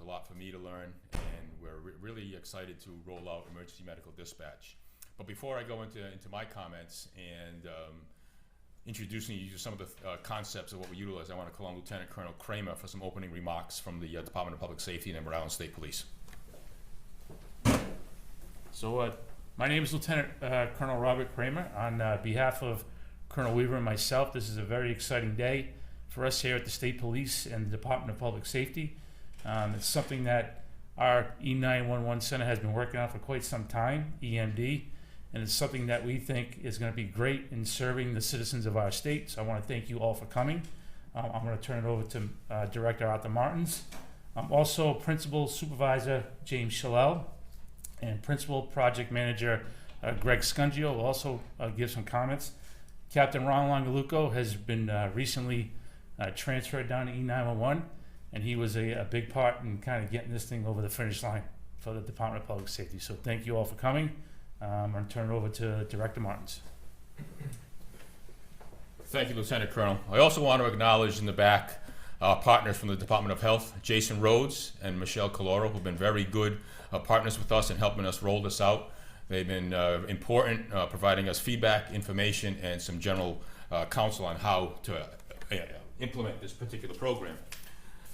a lot for me to learn, and we're really excited to roll out emergency medical dispatch. But before I go into my comments and introducing you to some of the concepts of what we utilize, I want to call on Lieutenant Colonel Kramer for some opening remarks from the Department of Public Safety and Rhode Island State Police. So my name is Lieutenant Colonel Robert Kramer. On behalf of Colonel Weaver and myself, this is a very exciting day for us here at the State Police and the Department of Public Safety. It's something that our E911 Center has been working on for quite some time, EMD, and it's something that we think is going to be great in serving the citizens of our state. So I want to thank you all for coming. I'm going to turn it over to Director Arthur Martins. Also, Principal Supervisor James Shalell and Principal Project Manager Greg Scungio will also give some comments. Captain Ron Longaluco has been recently transferred down to E911, and he was a big part in kind of getting this thing over the finish line for the Department of Public Safety. So thank you all for coming. I'm going to turn it over to Director Martins. Thank you, Lieutenant Colonel. I also want to acknowledge in the back partners from the Department of Health, Jason Rhodes and Michelle Caloro, who've been very good partners with us in helping us roll this out. They've been important, providing us feedback, information, and some general counsel on how to implement this particular program.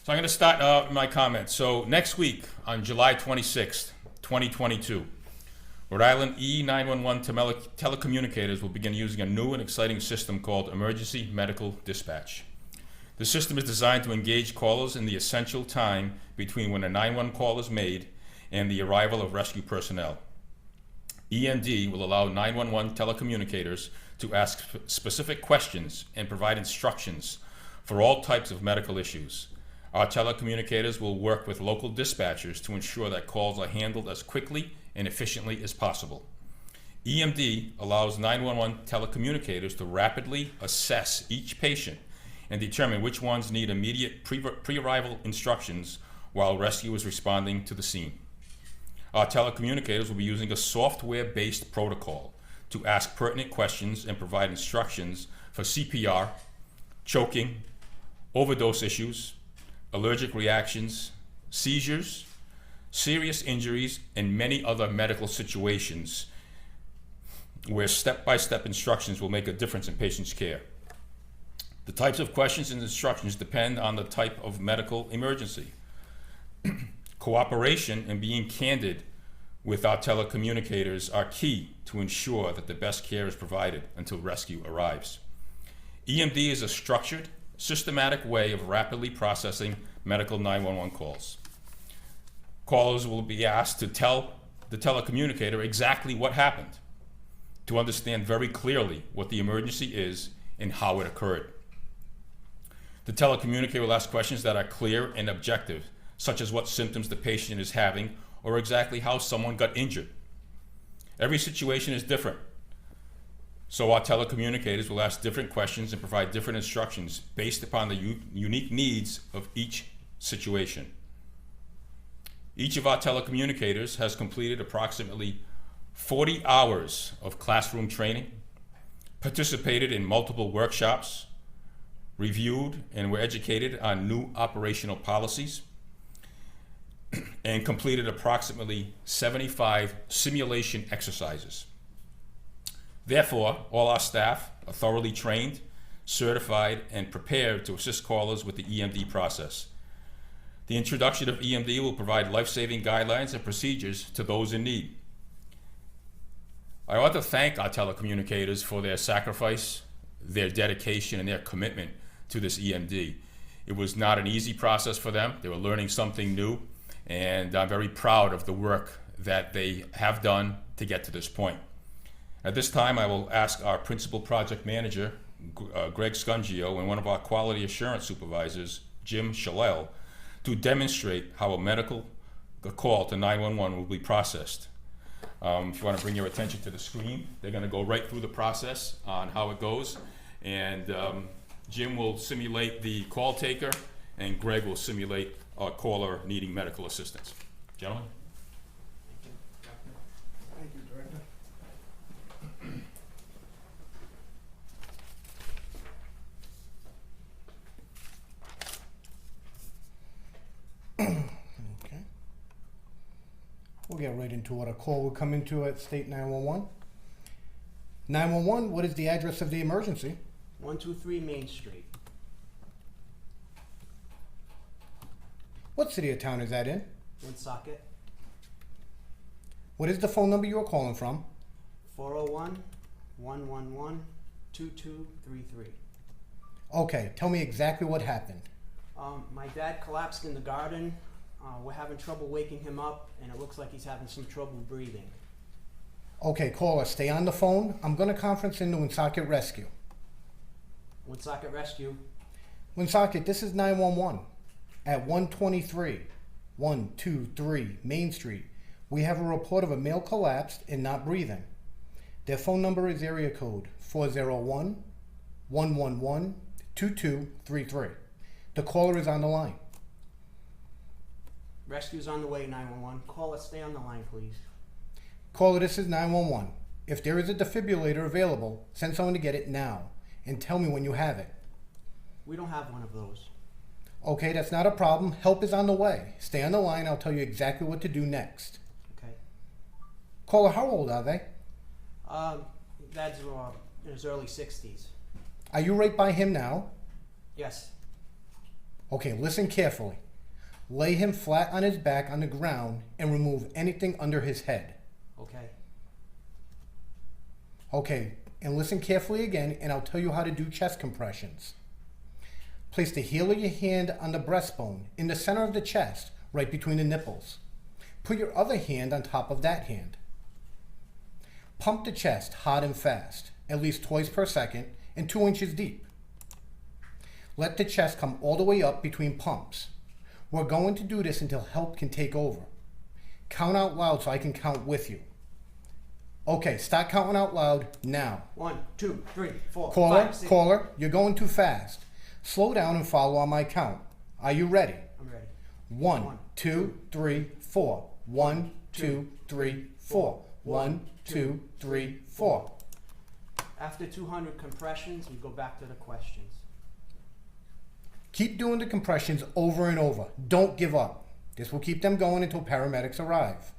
So I'm going to start my comments. So next week, on July 26th, 2022, Rhode Island E911 telecommunicators will begin using a new and exciting system called Emergency Medical Dispatch. The system is designed to engage callers in the essential time between when a 911 call is made and the arrival of rescue personnel. EMD will allow 911 telecommunicators to ask specific questions and provide instructions for all types of medical issues. Our telecommunicators will work with local dispatchers to ensure that calls are handled as quickly and efficiently as possible. EMD allows 911 telecommunicators to rapidly assess each patient and determine which ones need immediate pre-arrival instructions while rescue is responding to the scene. Our telecommunicators will be using a software-based protocol to ask pertinent questions and provide instructions for CPR, choking, overdose issues, allergic reactions, seizures, serious injuries, and many other medical situations where step-by-step instructions will make a difference in patients' care. The types of questions and instructions depend on the type of medical emergency. Cooperation and being candid with our telecommunicators are key to ensure that the best care is provided until rescue arrives. EMD is a structured, systematic way of rapidly processing medical 911 calls. Callers will be asked to tell the telecommunicator exactly what happened, to understand very clearly what the emergency is and how it occurred. The telecommunicator will ask questions that are clear and objective, such as what symptoms the patient is having or exactly how someone got injured. Every situation is different, so our telecommunicators will ask different questions and provide different instructions based upon the unique needs of each situation. Each of our telecommunicators has completed approximately 40 hours of classroom training, participated in multiple workshops, reviewed and were educated on new operational policies, and completed approximately 75 simulation exercises. Therefore, all our staff are thoroughly trained, certified, and prepared to assist callers with the EMD process. The introduction of EMD will provide life-saving guidelines and procedures to those in need. I want to thank our telecommunicators for their sacrifice, their dedication, and their commitment to this EMD. It was not an easy process for them. They were learning something new, and I'm very proud of the work that they have done to get to this point. At this time, I will ask our Principal Project Manager, Greg Scungio, and one of our Quality Assurance Supervisors, Jim Shalell, to demonstrate how a medical call to 911 will be processed. If you want to bring your attention to the screen, they're going to go right through the process on how it goes. And Jim will simulate the call taker, and Greg will simulate a caller needing medical assistance. Gentlemen? Thank you, Director. We'll get right into it. A call will come into at State 911. 911, what is the address of the emergency? 123 Main Street. What city or town is that in? Woonsocket. What is the phone number you are calling from? 401-111-2233. Okay, tell me exactly what happened. My dad collapsed in the garden. We're having trouble waking him up, and it looks like he's having some trouble breathing. Okay, caller, stay on the phone. I'm going to conference into Woonsocket Rescue. Woonsocket Rescue. Woonsocket, this is 911. At 123 Main Street, we have a report of a male collapsed and not breathing. Their phone number is area code 401-111-2233. The caller is on the line. Rescue's on the way, 911. Call us, stay on the line, please. Caller, this is 911. If there is a defibrillator available, send someone to get it now and tell me when you have it. We don't have one of those. Okay, that's not a problem. Help is on the way. Stay on the line. I'll tell you exactly what to do next. Okay. Caller, how old are they? Dad's in his early 60s. Are you right by him now? Yes. Okay, listen carefully. Lay him flat on his back on the ground and remove anything under his head. Okay. Okay, and listen carefully again, and I'll tell you how to do chest compressions. Place the heel of your hand on the breastbone in the center of the chest, right between the nipples. Put your other hand on top of that hand. Pump the chest hard and fast, at least twice per second, and 2 inches deep. Let the chest come all the way up between pumps. We're going to do this until help can take over. Count out loud so I can count with you. Okay, start counting out loud now. 1, 2, 3, 4, Caller, 5, 6. caller, you're going too fast. Slow down and follow on my count. Are you ready? I'm ready. 1, 2, 3, 4. 1, 2, 3, 4. 1, 2, 3, 4. After 200 compressions, we go back to the questions. Keep doing the compressions over and over. Don't give up. This will keep them going until paramedics arrive.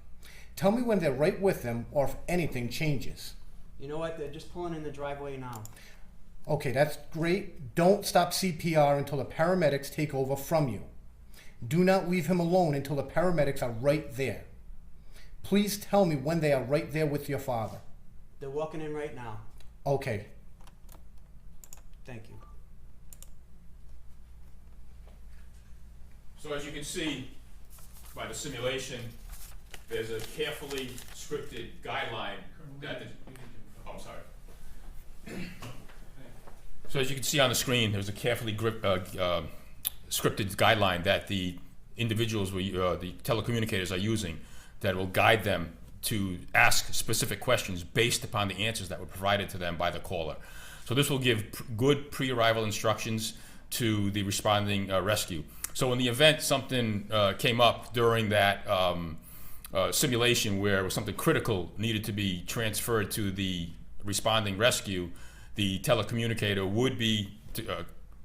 Tell me when they're right with them or if anything changes. You know what? They're just pulling in the driveway now. Okay, that's great. Don't stop CPR until the paramedics take over from you. Do not leave him alone until the paramedics are right there. Please tell me when they are right there with your father. They're walking in right now. Okay. Thank you. So as you can see by the simulation, there's a carefully scripted guideline that I'm sorry. So as you can see on the screen, there's a carefully scripted guideline that the individuals, the telecommunicators are using that will guide them to ask specific questions based upon the answers that were provided to them by the caller. So this will give good pre-arrival instructions to the responding rescue. So in the event something came up during that simulation where something critical needed to be transferred to the responding rescue, the telecommunicator would be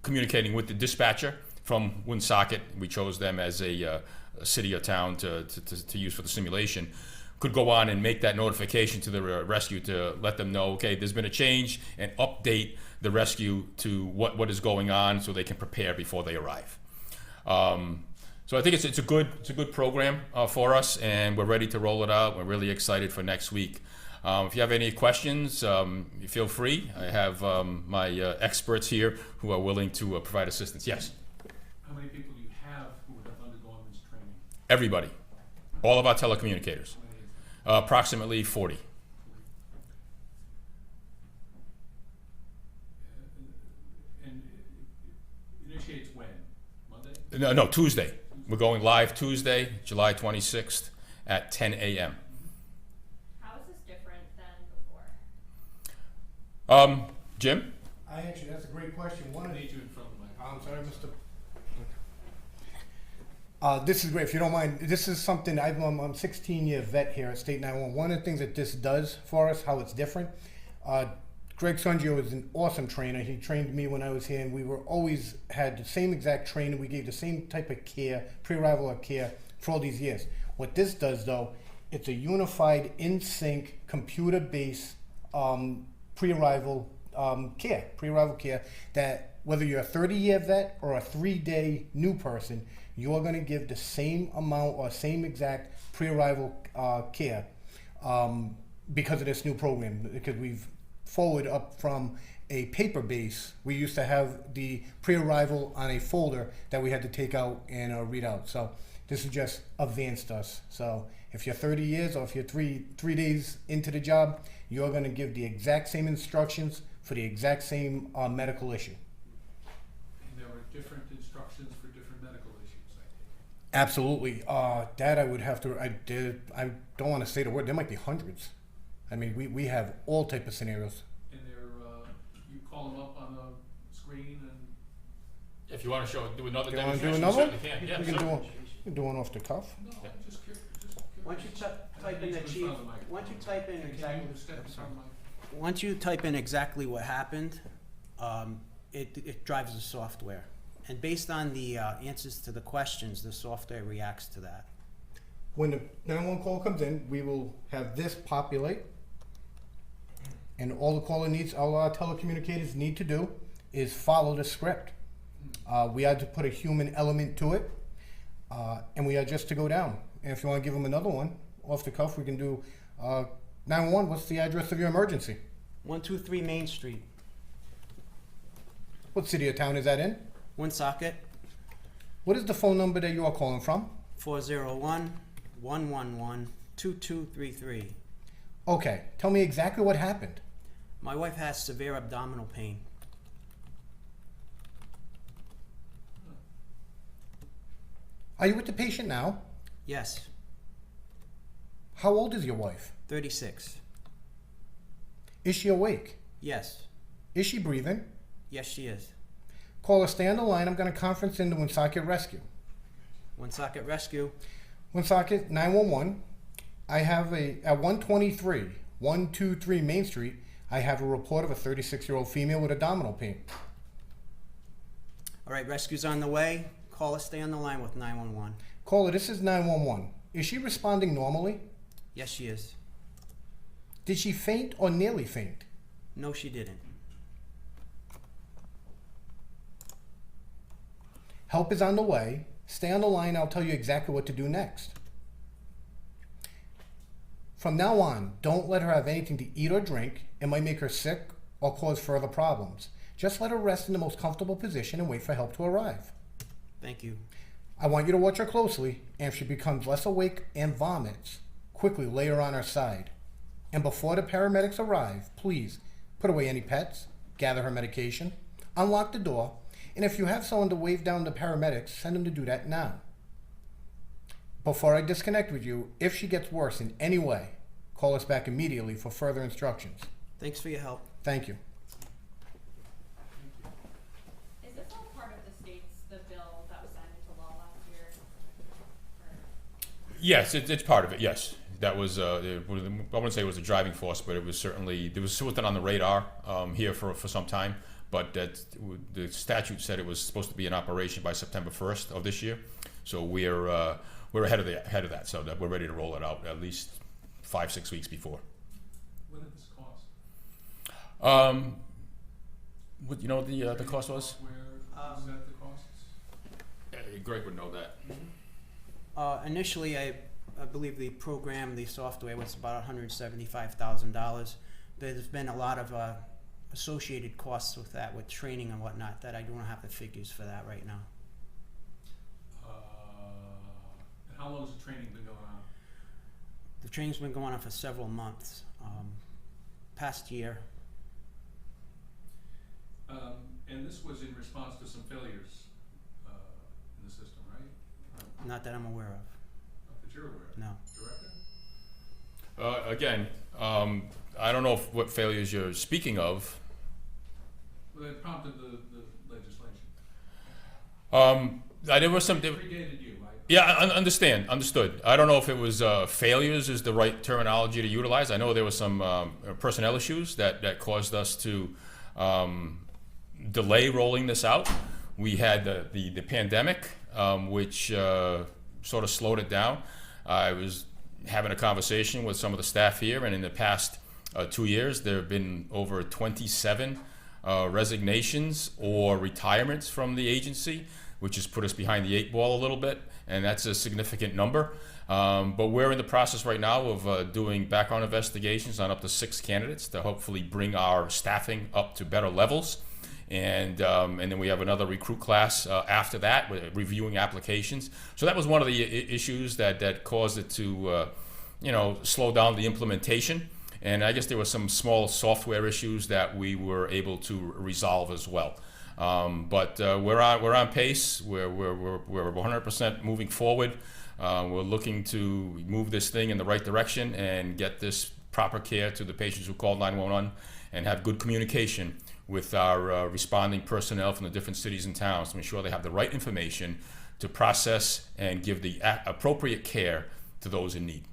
communicating with the dispatcher from Woonsocket. We chose them as a city or town to use for the simulation. Could go on and make that notification to the rescue to let them know, okay, there's been a change, and update the rescue to what is going on so they can prepare before they arrive. So I think it's a good program for us, and we're ready to roll it out. We're really excited for next week. If you have any questions, feel free. I have my experts here who are willing to provide assistance. Yes? How many people do you have who have undergone this training? Everybody. All of our telecommunicators. How many is it? Approximately 40. And it initiates when? Monday? No, Tuesday. We're going live Tuesday, July 26th at 10 a.m. How is this different than before? Jim? That's a great question. I need you in front of the mic. I'm sorry, Mr. This is great. If you don't mind, this is something I'm a 16-year vet here at State 911. One of the things that this does for us, how it's different. Greg Sungio is an awesome trainer. He trained me when I was here, and we were always had the same exact training. We gave the same type of care, pre-arrival care, for all these years. What this does, though, It's a unified, in-sync, computer-based pre-arrival care that whether you're a 30-year vet or a 3-day new person, you're going to give the same amount or same exact pre-arrival care because of this new program. Because we've forward up from a paper base. We used to have the pre-arrival on a folder that we had to take out and read out. So this has just advanced us. So if you're 30 years or if you're three days into the job, you're going to give the exact same instructions for the exact same medical issue. And there were different instructions for different medical issues, I think. Absolutely. That I would have to, I don't want to say the word, there might be hundreds. I mean, we have all type of scenarios. And you call them up on the screen and If you want to do another Do you want to do demonstration, another one? certainly can. We Yeah, can certainly. we can do one off the cuff. no, Yeah. I'm just curious. Once you type in the chief, once you type in Can exactly, you step in front of my? once you type in exactly what happened, it drives the software. And based on the answers to the questions, the software reacts to that. When the 911 call comes in, we will have this populate. And all the caller needs, all our telecommunicators need to do is follow the script. We had to put a human element to it, and we are just to go down. And if you want to give them another one off the cuff, we can do 911. What's the address of your emergency? 123 Main Street, What city or town is that in? Woonsocket, What is the phone number that you are calling from? 401-111-2233. Okay, tell me exactly what happened. My wife has severe abdominal pain. Are you with the patient now? Yes, How old is your wife? 36. Is she awake? Yes, Is she breathing? yes she is. Caller, stay on the line. I'm going to conference into Woonsocket Rescue. Woonsocket Rescue, Woonsocket 911. I have at 123 Main Street, I have a report of a 36-year-old female with abdominal pain. all right, rescue's on the way. Caller, stay on the line with 911. Caller, this is 911. Is she responding normally? Yes, she is. Did she faint or nearly faint? No, she didn't. Help is on the way. Stay on the line. I'll tell you exactly what to do next. From now on, don't let her have anything to eat or drink. It might make her sick or cause further problems. Just let her rest in the most comfortable position and wait for help to arrive. Thank you. I want you to watch her closely, and if she becomes less awake and vomits, quickly lay her on her side. And before the paramedics arrive, please put away any pets, gather her medication, unlock the door, and if you have someone to wave down the paramedics, send them to do that now. Before I disconnect with you, if she gets worse in any way, call us back immediately for further instructions. Thanks for your help. Thank you. Is this all part of the bill that was signed into law last year? Yes, it's part of it. Yes, that was. I wouldn't say it was a driving force, but it was certainly there was something on the radar here for some time. But the statute said it was supposed to be in operation by September 1st of this year. So we're ahead of that. So that we're ready to roll it out at least 5-6 weeks before. What did this cost? What the cost was? Where set the costs? Greg would know that. Initially, I believe the program, the software was about $175,000. There's been a lot of associated costs with that, with training and whatnot, that I don't have the figures for that right now. And how long has the training been going on? The training's been going on for several months, past year. And this was in response to some failures in the system, right? Not that I'm aware of. Not that you're aware of. No. Director? Again, I don't know what failures you're speaking of. Well, that prompted the legislation. There was some. Predated you, right? Yeah, understood. I don't know if it was failures is the right terminology to utilize. I know there was some personnel issues that caused us to delay rolling this out. We had the pandemic, which sort of slowed it down. I was having a conversation with some of the staff here, and in the past 2 years, there have been over 27 resignations or retirements from the agency, which has put us behind the 8 ball a little bit, and that's a significant number. But we're in the process right now of doing background investigations on up to 6 candidates to hopefully bring our staffing up to better levels. And then we have another recruit class after that, with reviewing applications. So that was one of the issues that caused it to slow down the implementation. And I guess there were some small software issues that we were able to resolve as well. But we're on pace. We're 100% moving forward. We're looking to move this thing in the right direction and get this proper care to the patients who call 911 and have good communication with our responding personnel from the different cities and towns to ensure they have the right information to process and give the appropriate care to those in need.